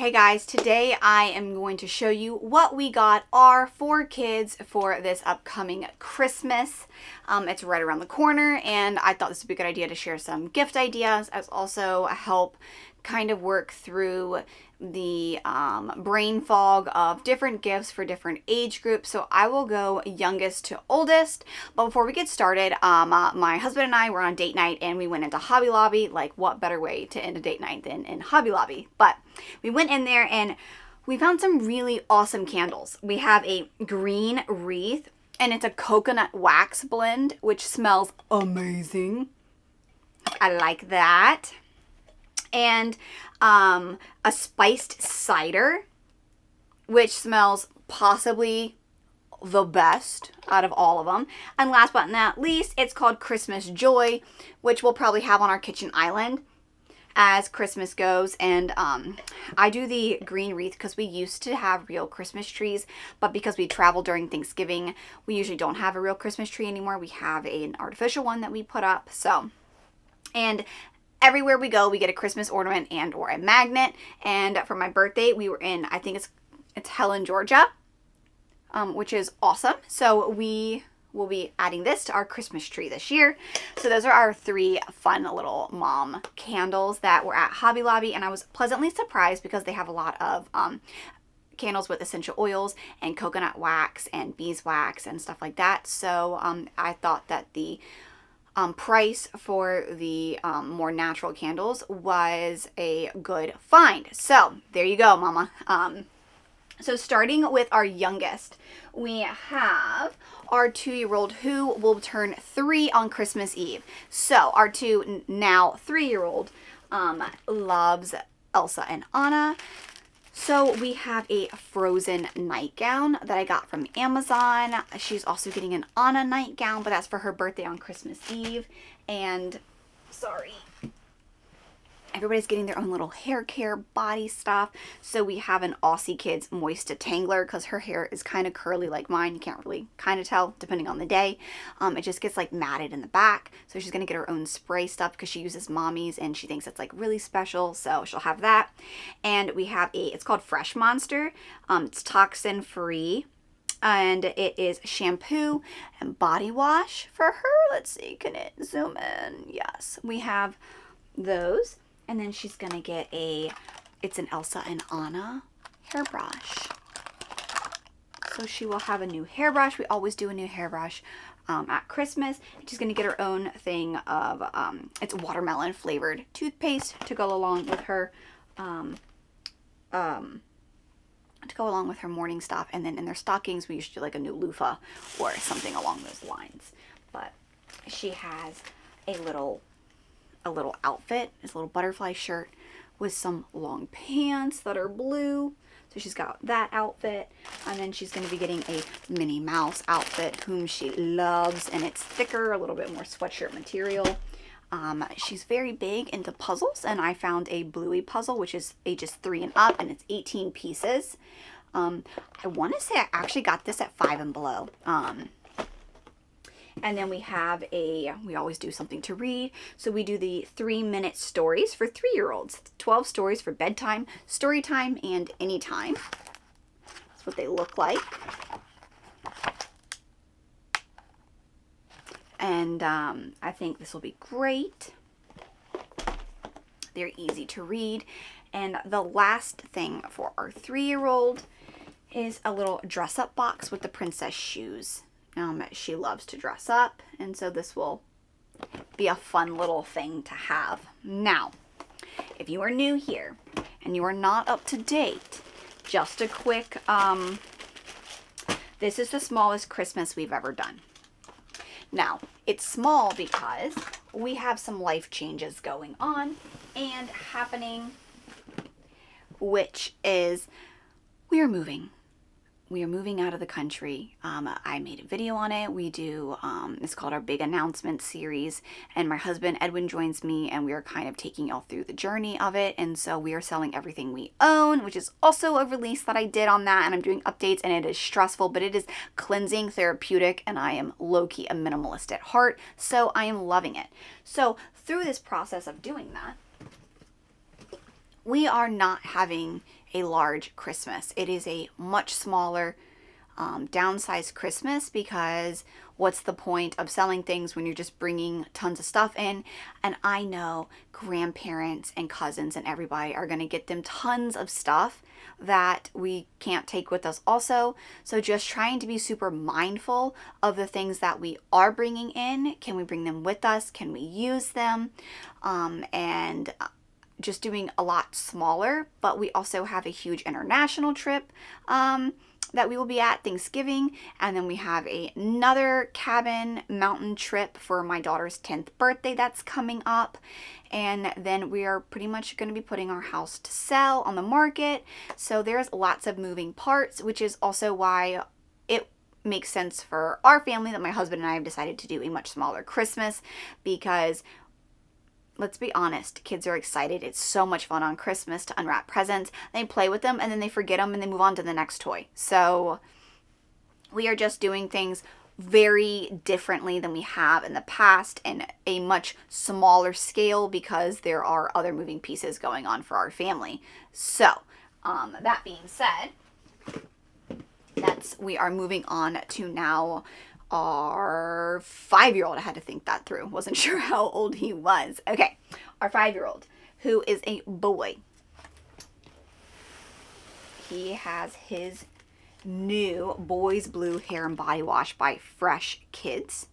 Hey guys, today I am going to show you what we got our 4 kids for this upcoming Christmas. It's right around the corner and I thought this would be a good idea to share some gift ideas as also help kind of work through the brain fog of different gifts for different age groups. So I will go youngest to oldest. But before we get started, my husband and I were on date night and we went into Hobby Lobby. Like, what better way to end a date night than in Hobby Lobby? But we went in there and we found some really awesome candles. We have a green wreath and it's a coconut wax blend, which smells amazing. I like that. And a spiced cider, which smells possibly the best out of all of them. And last but not least, it's called Christmas Joy, which we'll probably have on our kitchen island as Christmas goes. And I do the green wreath because we used to have real Christmas trees, but because we travel during Thanksgiving, we usually don't have a real Christmas tree anymore. We have an artificial one that we put up. And everywhere we go, we get a Christmas ornament and or a magnet. And for my birthday, we were in, I think it's Helen, Georgia, which is awesome. So we will be adding this to our Christmas tree this year. So those are our 3 fun little mom candles that were at Hobby Lobby. And I was pleasantly surprised because they have a lot of candles with essential oils and coconut wax and beeswax and stuff like that. So I thought that the price for the more natural candles was a good find. So there you go, mama. So starting with our youngest, we have our 2-year-old who will turn 3 on Christmas Eve. So our now 3-year-old loves Elsa and Anna. So we have a Frozen nightgown that I got from Amazon. She's also getting an Anna nightgown, but that's for her birthday on Christmas Eve. And sorry, everybody's getting their own little hair care body stuff. So we have an Aussie Kids Moist Detangler because her hair is kind of curly like mine. You can't really kind of tell depending on the day. It just gets like matted in the back. So she's going to get her own spray stuff because she uses Mommy's and she thinks it's like really special. So she'll have that. And we have it's called Fresh Monster. It's toxin free. And it is shampoo and body wash for her. Let's see, can it zoom in? Yes, we have those. And then she's going to get it's an Elsa and Anna hairbrush. So she will have a new hairbrush. We always do a new hairbrush at Christmas. She's going to get her own thing of, it's watermelon flavored toothpaste to go along with her, morning stuff. And then in their stockings, we usually do like a new loofah or something along those lines. But she has a little outfit, this little butterfly shirt with some long pants that are blue. So she's got that outfit. And then she's going to be getting a Minnie Mouse outfit, whom she loves. And it's thicker, a little bit more sweatshirt material. She's very big into puzzles. And I found a Bluey puzzle, which is ages 3 and up. And it's 18 pieces. I want to say I actually got this at Five and Below. And then we have we always do something to read. So we do the 3-minute stories for 3-year-olds. 12 stories for bedtime, story time, and anytime. That's what they look like. And I think this will be great. They're easy to read. And the last thing for our 3-year-old is a little dress-up box with the princess shoes. She loves to dress up, and so this will be a fun little thing to have. Now, if you are new here and you are not up to date, just a quick, this is the smallest Christmas we've ever done. Now, it's small because we have some life changes going on and happening, which is we are moving. We are moving out of the country. I made a video on it. We do, it's called our Big Announcement series. And my husband, Edwin, joins me and we are kind of taking y'all through the journey of it. And so we are selling everything we own, which is also a release that I did on that. And I'm doing updates and it is stressful, but it is cleansing, therapeutic, and I am low-key a minimalist at heart. So I am loving it. So through this process of doing that, we are not having a large Christmas. It is a much smaller, downsized Christmas, because what's the point of selling things when you're just bringing tons of stuff in? And I know grandparents and cousins and everybody are going to get them tons of stuff that we can't take with us also. So just trying to be super mindful of the things that we are bringing in. Can we bring them with us? Can we use them? And just doing a lot smaller. But we also have a huge international trip that we will be at Thanksgiving, and then we have another cabin mountain trip for my daughter's 10th birthday that's coming up, and then we are pretty much going to be putting our house to sell on the market. So there's lots of moving parts, which is also why it makes sense for our family that my husband and I have decided to do a much smaller Christmas, because let's be honest, kids are excited. It's so much fun on Christmas to unwrap presents. They play with them and then they forget them and they move on to the next toy. So we are just doing things very differently than we have in the past, and a much smaller scale, because there are other moving pieces going on for our family. So that being said, we are moving on to now our 5-year-old. I had to think that through. Wasn't sure how old he was. Okay, our 5-year-old, who is a boy. He has his new Boys Blue hair and body wash by Fresh Kids.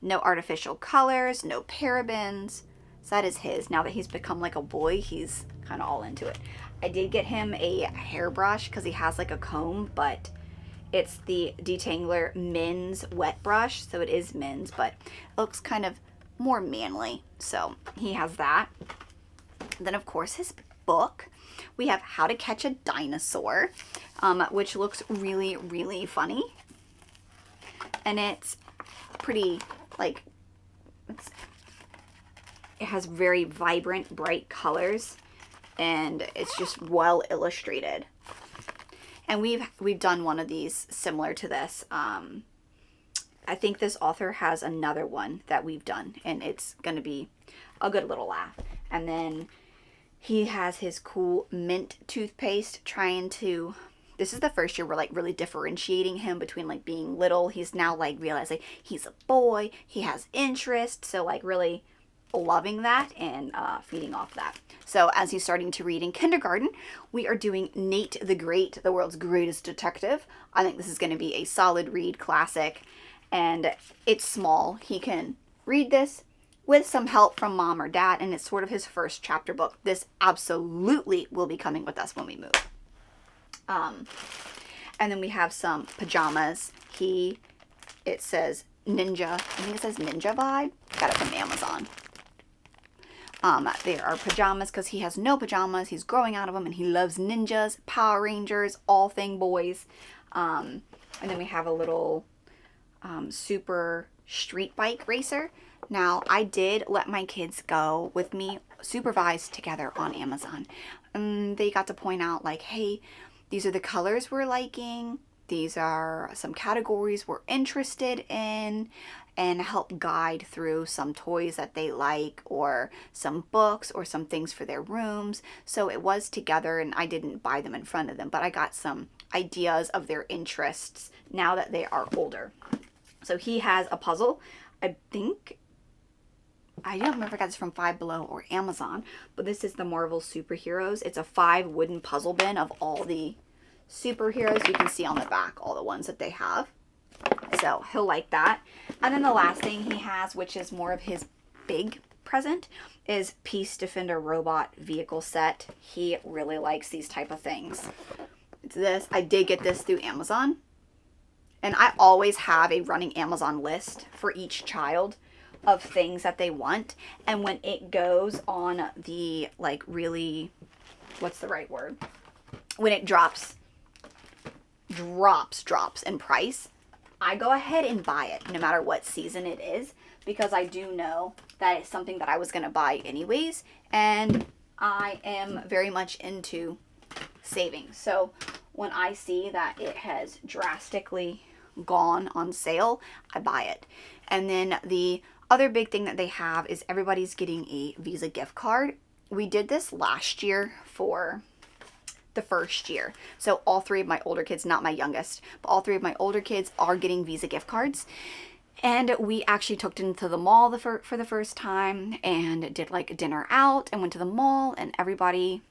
No artificial colors, no parabens. So that is his. Now that he's become like a boy, he's kind of all into it. I did get him a hairbrush because he has like a comb, but it's the Detangler Men's Wet Brush, so it is men's, but it looks kind of more manly. So he has that. Then, of course, his book. We have How to Catch a Dinosaur, which looks really, really funny. And it's pretty, like, it has very vibrant, bright colors, and it's just well illustrated. And we've done one of these similar to this. I think this author has another one that we've done, and it's going to be a good little laugh. And then he has his cool mint toothpaste, this is the first year we're like really differentiating him between like being little. He's now like realizing he's a boy, he has interest, so like really loving that and feeding off that. So as he's starting to read in kindergarten, we are doing Nate the Great, the world's greatest detective. I think this is going to be a solid read, classic, and it's small. He can read this with some help from mom or dad, and it's sort of his first chapter book. This absolutely will be coming with us when we move. And then we have some pajamas. It says Ninja. I think it says Ninja Vibe. Got it from Amazon. There are pajamas because he has no pajamas. He's growing out of them, and he loves ninjas, Power Rangers, all thing boys. And then we have a little super street bike racer. Now, I did let my kids go with me, supervised together on Amazon. They got to point out like, hey, these are the colors we're liking. These are some categories we're interested in, and help guide through some toys that they like, or some books, or some things for their rooms. So it was together, and I didn't buy them in front of them, but I got some ideas of their interests now that they are older. So he has a puzzle. I don't remember if I got this from Five Below or Amazon, but this is the Marvel Superheroes. It's a 5 wooden puzzle bin of all the superheroes. You can see on the back all the ones that they have. So he'll like that. And then the last thing he has, which is more of his big present, is Peace Defender Robot Vehicle Set. He really likes these type of things. It's this. I did get this through Amazon. And I always have a running Amazon list for each child of things that they want. And when it goes on the, like, really, what's the right word? When it drops in price, I go ahead and buy it no matter what season it is, because I do know that it's something that I was going to buy anyways, and I am very much into saving. So when I see that it has drastically gone on sale, I buy it. And then the other big thing that they have is everybody's getting a Visa gift card. we did this last year for the first year. So all three of my older kids, not my youngest, but all three of my older kids are getting Visa gift cards. And we actually took them to the mall for the first time and did like a dinner out and went to the mall, and everybody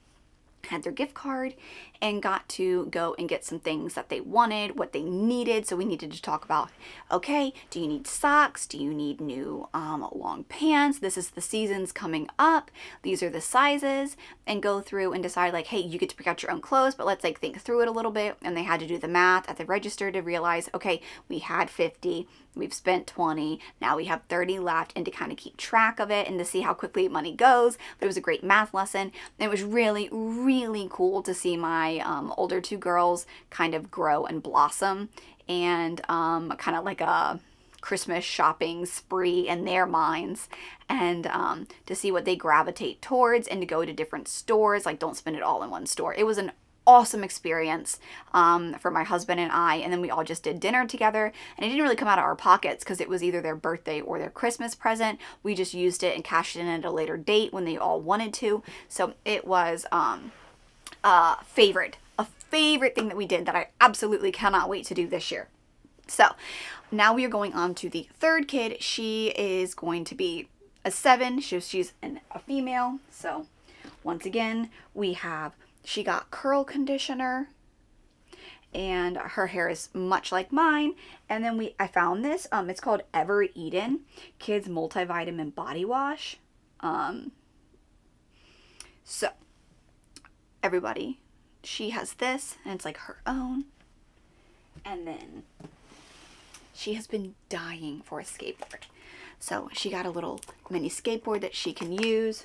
had their gift card and got to go and get some things that they wanted, what they needed. So we needed to talk about, okay, do you need socks? Do you need new long pants? This is the seasons coming up. These are the sizes, and go through and decide like, hey, you get to pick out your own clothes, but let's like think through it a little bit. And they had to do the math at the register to realize, okay, we had 50, we've spent 20, now we have 30 left, and to kind of keep track of it and to see how quickly money goes. But it was a great math lesson. And it was really, really cool to see my older two girls kind of grow and blossom, and kind of like a Christmas shopping spree in their minds, and to see what they gravitate towards, and to go to different stores. Like, don't spend it all in one store. It was an awesome experience for my husband and I, and then we all just did dinner together, and it didn't really come out of our pockets because it was either their birthday or their Christmas present. We just used it and cashed it in at a later date when they all wanted to. So it was a favorite thing that we did that I absolutely cannot wait to do this year. So now we are going on to the third kid. She is going to be a 7. She's a female. So once again, she got curl conditioner, and her hair is much like mine. And then I found this, it's called Ever Eden Kids Multivitamin Body Wash. So everybody, she has this, and it's like her own. And then she has been dying for a skateboard. So she got a little mini skateboard that she can use.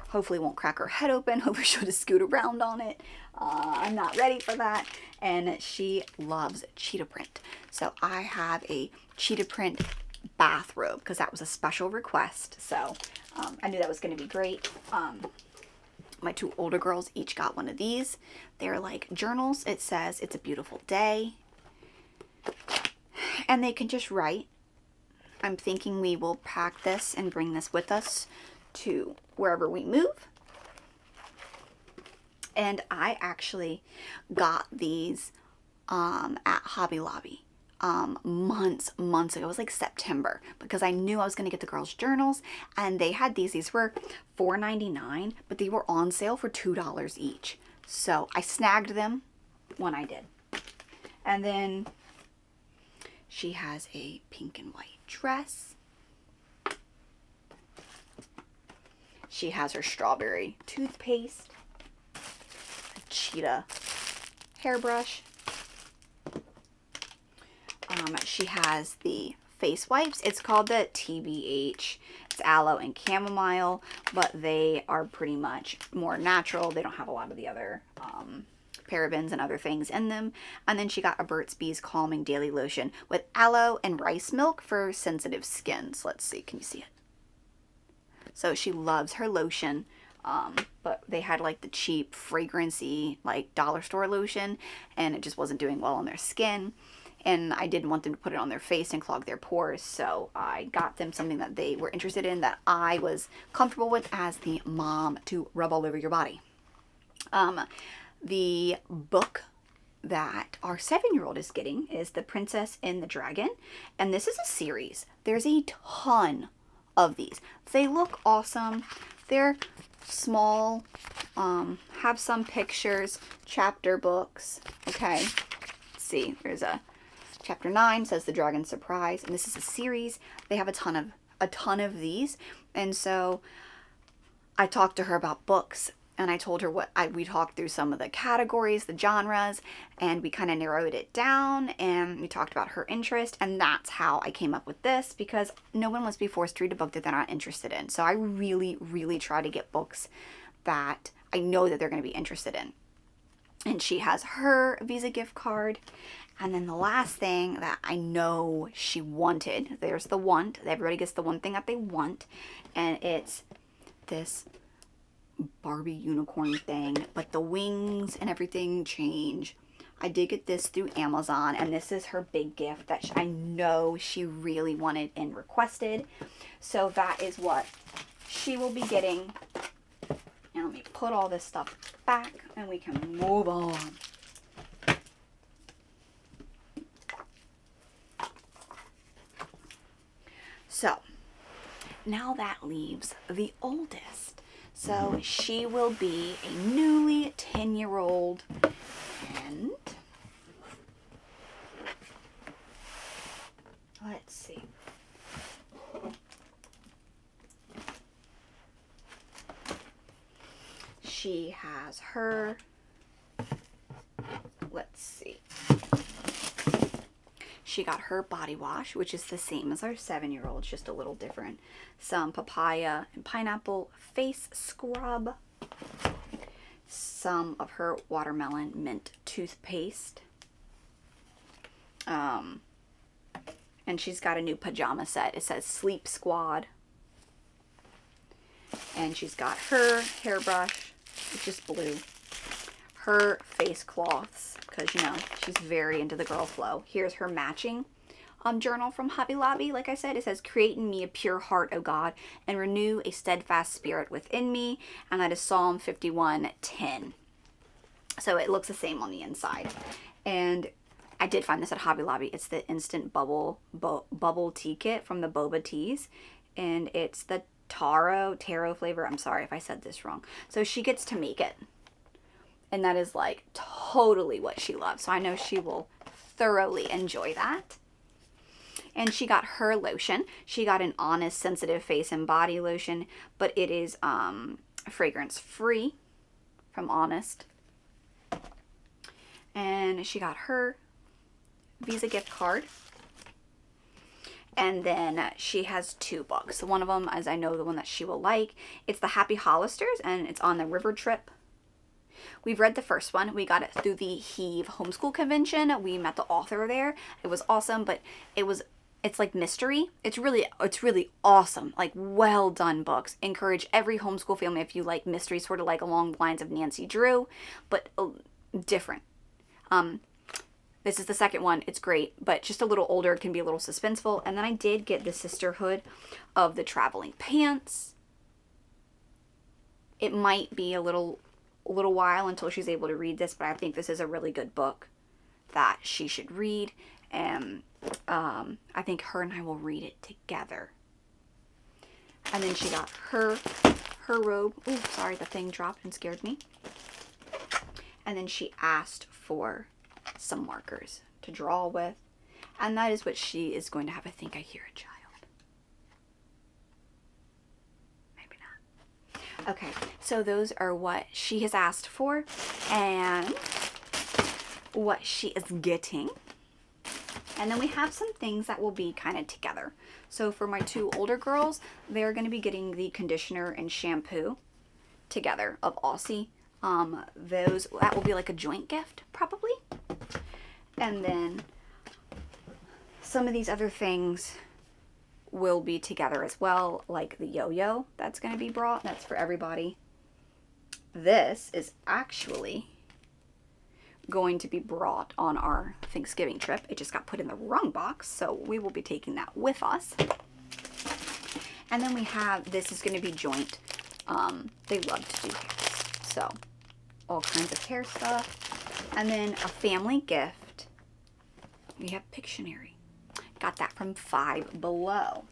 Hopefully won't crack her head open. Hopefully she'll just scoot around on it. I'm not ready for that. And she loves cheetah print. So I have a cheetah print bathrobe because that was a special request. So I knew that was going to be great. My two older girls each got one of these. They're like journals. It says, "It's a beautiful day." And they can just write. I'm thinking we will pack this and bring this with us to wherever we move. And I actually got these at Hobby Lobby months ago. It was like September, because I knew I was going to get the girls' journals, and they had these. These were $4.99, but they were on sale for $2 each. So I snagged them when I did. And then she has a pink and white dress. She has her strawberry toothpaste, a cheetah hairbrush. She has the face wipes. It's called the TBH. It's aloe and chamomile, but they are pretty much more natural. They don't have a lot of the other parabens and other things in them. And then she got a Burt's Bees Calming Daily Lotion with aloe and rice milk for sensitive skins. Let's see, can you see it? So she loves her lotion, but they had like the cheap fragrancy, like dollar store lotion, and it just wasn't doing well on their skin. And I didn't want them to put it on their face and clog their pores, so I got them something that they were interested in, that I was comfortable with as the mom to rub all over your body. The book that our 7-year-old is getting is The Princess and the Dragon, and this is a series. There's a ton of these. They look awesome. They're small, have some pictures, chapter books. Okay, let's see, there's a chapter 9 says The Dragon Surprise, and this is a series. They have a ton of these, and so I talked to her about books, and I told her we talked through some of the categories, the genres, and we kind of narrowed it down, and we talked about her interest, and that's how I came up with this, because no one wants to be forced to read a book that they're not interested in. So I really, really try to get books that I know that they're going to be interested in. And she has her Visa gift card. And then the last thing that I know she wanted, there's the want. Everybody gets the one thing that they want. And it's this Barbie unicorn thing. But the wings and everything change. I did get this through Amazon. And this is her big gift that I know she really wanted and requested. So that is what she will be getting put all this stuff back and we can move on. So now that leaves the oldest. So she will be a newly 10-year-old, and let's see. She has her, let's see. She got her body wash, which is the same as our 7-year-old, just a little different. Some papaya and pineapple face scrub. Some of her watermelon mint toothpaste. And she's got a new pajama set. It says Sleep Squad. And she's got her hairbrush, which is blue. Her face cloths, because, you know, she's very into the girl flow. Here's her matching journal from Hobby Lobby. Like I said, it says, create in me a pure heart, O God, and renew a steadfast spirit within me. And that is Psalm 51:10. So it looks the same on the inside. And I did find this at Hobby Lobby. It's the instant bubble tea kit from the Boba Teas. And it's the taro flavor. I'm sorry if I said this wrong. So she gets to make it. And that is like totally what she loves. So I know she will thoroughly enjoy that. And she got her lotion. She got an Honest Sensitive Face and Body Lotion, but it is fragrance free from Honest. And she got her Visa gift card. And then she has 2 books. One of them, as I know, the one that she will like, it's the Happy Hollisters, and it's on the river trip. We've read the first one. We got it through the Heave Homeschool Convention. We met the author there. It was awesome, but it's like mystery. It's really awesome. Like, well done books. Encourage every homeschool family if you like mystery, sort of like along the lines of Nancy Drew, but different. This is the second one. It's great, but just a little older. It can be a little suspenseful. And then I did get the Sisterhood of the Traveling Pants. It might be a little while until she's able to read this, but I think this is a really good book that she should read. And I think her and I will read it together. And then she got her robe. Oh, sorry, the thing dropped and scared me. And then she asked for some markers to draw with. And that is what she is going to have. I think I hear a child. Maybe not. Okay, so those are what she has asked for and what she is getting. And then we have some things that will be kind of together. So for my 2 older girls, they're going to be getting the conditioner and shampoo together of Aussie. That will be like a joint gift, probably. And then some of these other things will be together as well, like the yo-yo that's going to be brought. That's for everybody. This is actually going to be brought on our Thanksgiving trip. It just got put in the wrong box, so we will be taking that with us. And then we have, this is going to be joint. They love to do hairs, so all kinds of hair stuff. And then a family gift. We have Pictionary. Got that from Five Below.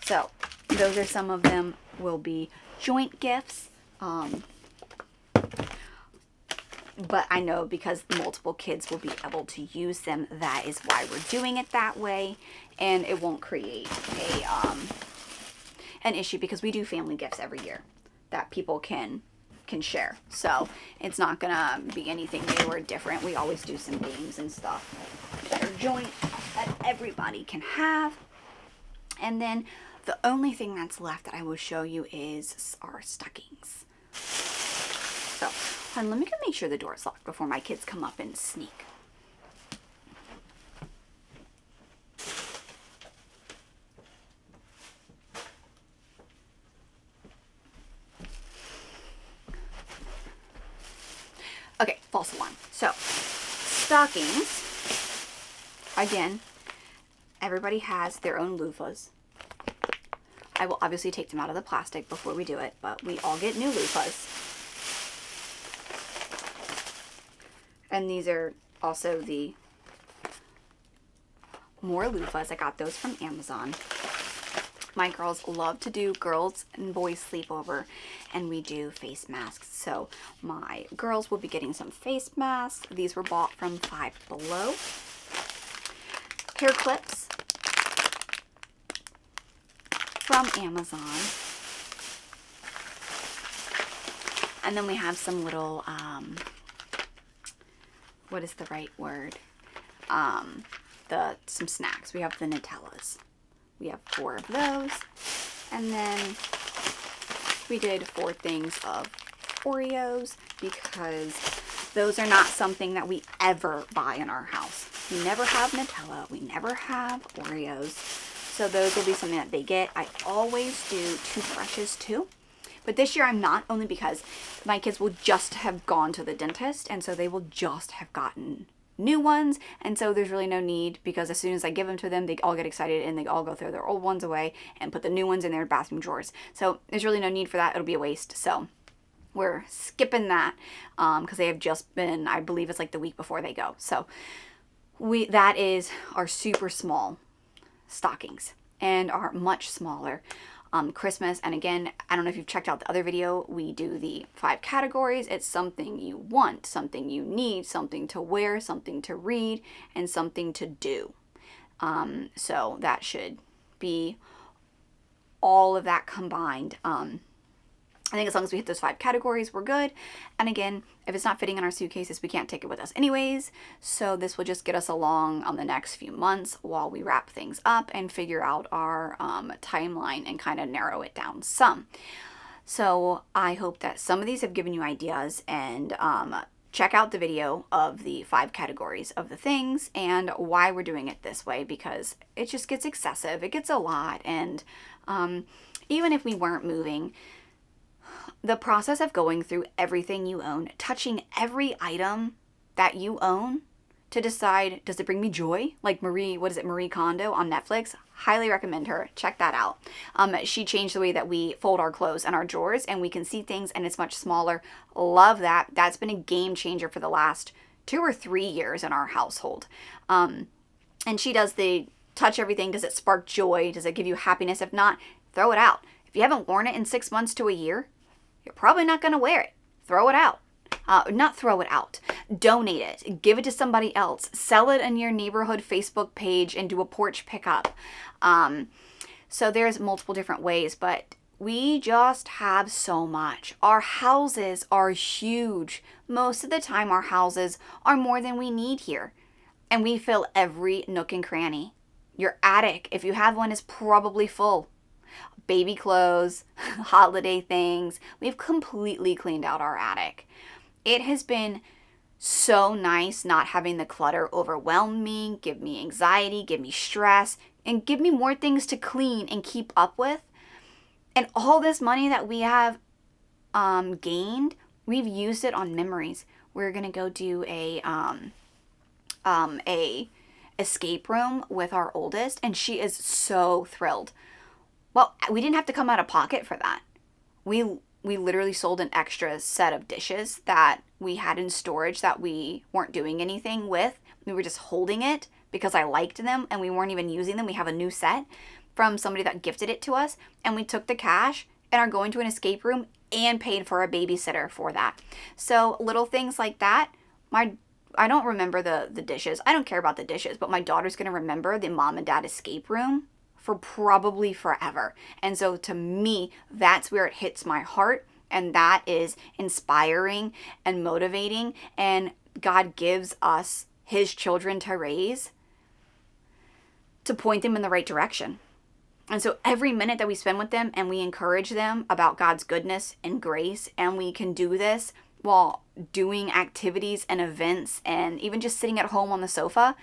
So those are some of them will be joint gifts. But I know because multiple kids will be able to use them, that is why we're doing it that way, and it won't create an issue because we do family gifts every year that people can share. So it's not gonna be anything new or different. We always do some games and stuff that are joint that everybody can have. And then the only thing that's left that I will show you is our stockings. So, let me go make sure the door is locked before my kids come up and sneak. Okay, false alarm. So, stockings, again, everybody has their own loofahs. I will obviously take them out of the plastic before we do it, but we all get new loofahs. And these are also the more loofahs. I got those from Amazon. My girls love to do girls and boys sleepover, and we do face masks. So my girls will be getting some face masks. These were bought from Five Below. Hair clips from Amazon. And then we have some little, what is the right word? Some snacks. We have the Nutellas. We have 4 of those. And then we did 4 things of Oreos because those are not something that we ever buy in our house. We never have Nutella. We never have Oreos. So those will be something that they get. I always do toothbrushes too. But this year I'm not, only because my kids will just have gone to the dentist, and so they will just have gotten new ones, and so there's really no need, because as soon as I give them to them, they all get excited and they all go throw their old ones away and put the new ones in their bathroom drawers. So there's really no need for that. It'll be a waste. So we're skipping that because they have just been, I believe it's like the week before they go. So that is our super small stockings, and our much smaller Christmas. And again, I don't know if you've checked out the other video, we do the 5 categories. It's something you want, something you need, something to wear, something to read, and something to do. So that should be all of that combined. I think as long as we hit those 5 categories, we're good. And again, if it's not fitting in our suitcases, we can't take it with us anyways. So this will just get us along on the next few months while we wrap things up and figure out our timeline and kind of narrow it down some. So I hope that some of these have given you ideas, and check out the video of the 5 categories of the things and why we're doing it this way, because it just gets excessive. It gets a lot. And even if we weren't moving, the process of going through everything you own, touching every item that you own to decide, does it bring me joy? Like Marie Kondo on Netflix. Highly recommend her. Check that out. She changed the way that we fold our clothes and our drawers, and we can see things and it's much smaller. Love that. That's been a game changer for the last 2 or 3 years in our household. And she does the touch everything. Does it spark joy? Does it give you happiness? If not, throw it out. If you haven't worn it in 6 months to a year, you're probably not going to wear it. Throw it out. Not throw it out. Donate it. Give it to somebody else. Sell it on your neighborhood Facebook page and do a porch pickup. So there's multiple different ways, but we just have so much. Our houses are huge. Most of the time our houses are more than we need here, and we fill every nook and cranny. Your attic, if you have one, is probably full. Baby clothes, holiday things. We've completely cleaned out our attic. It has been so nice not having the clutter overwhelm me, give me anxiety, give me stress, and give me more things to clean and keep up with. And all this money that we have gained, we've used it on memories. We're gonna go do a escape room with our oldest, and she is so thrilled. Well, we didn't have to come out of pocket for that. We literally sold an extra set of dishes that we had in storage that we weren't doing anything with. We were just holding it because I liked them, and we weren't even using them. We have a new set from somebody that gifted it to us, and we took the cash and are going to an escape room and paid for a babysitter for that. So little things like that. I don't remember the dishes. I don't care about the dishes, but my daughter's going to remember the mom and dad escape room for probably forever. And so to me, that's where it hits my heart, and that is inspiring and motivating, and God gives us his children to raise to point them in the right direction. And so every minute that we spend with them and we encourage them about God's goodness and grace, and we can do this while doing activities and events and even just sitting at home on the sofa,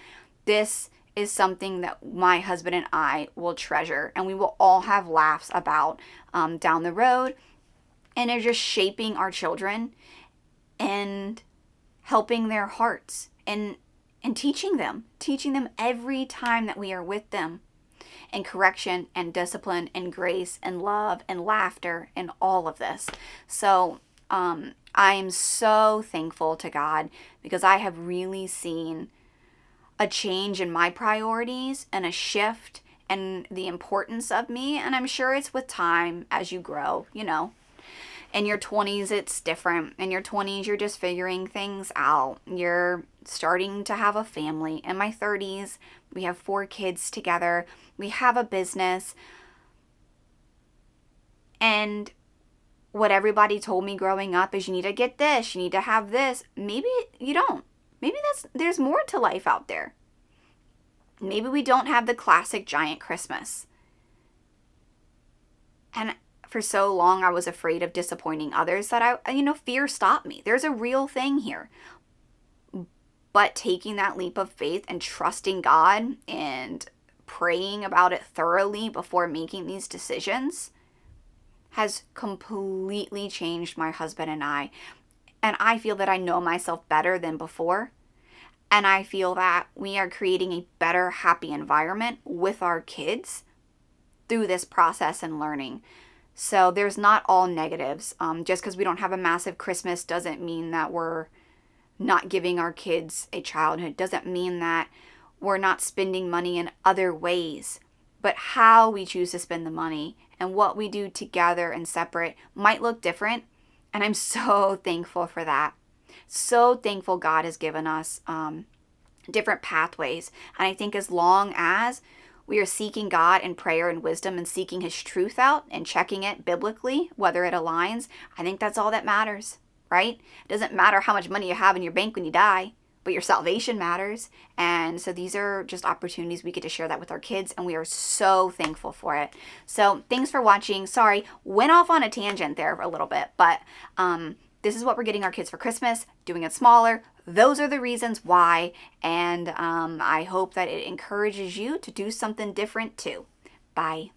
this is something that my husband and I will treasure, and we will all have laughs about down the road. And they're just shaping our children and helping their hearts and teaching them every time that we are with them. and correction and discipline and grace and love and laughter and all of this. So I am so thankful to God because I have really seen a change in my priorities and a shift and the importance of me. And I'm sure it's with time as you grow, you know. In your 20s, it's different. In your 20s, you're just figuring things out. You're starting to have a family. In my 30s, we have 4 kids together. We have a business. And what everybody told me growing up is you need to get this, you need to have this. Maybe you don't. Maybe there's more to life out there. Maybe we don't have the classic giant Christmas. And for so long, I was afraid of disappointing others that fear stopped me. There's a real thing here. But taking that leap of faith and trusting God and praying about it thoroughly before making these decisions has completely changed my husband and I. And I feel that I know myself better than before. And I feel that we are creating a better, happy environment with our kids through this process and learning. So there's not all negatives. Just because we don't have a massive Christmas doesn't mean that we're not giving our kids a childhood. Doesn't mean that we're not spending money in other ways. But how we choose to spend the money and what we do together and separate might look different. And I'm so thankful for that. So thankful God has given us different pathways. And I think as long as we are seeking God in prayer and wisdom and seeking His truth out and checking it biblically, whether it aligns, I think that's all that matters, right? It doesn't matter how much money you have in your bank when you die, but your salvation matters. And so these are just opportunities we get to share that with our kids, and we are so thankful for it. So thanks for watching. Sorry, went off on a tangent there a little bit, but this is what we're getting our kids for Christmas, doing it smaller. Those are the reasons why, and I hope that it encourages you to do something different too. Bye.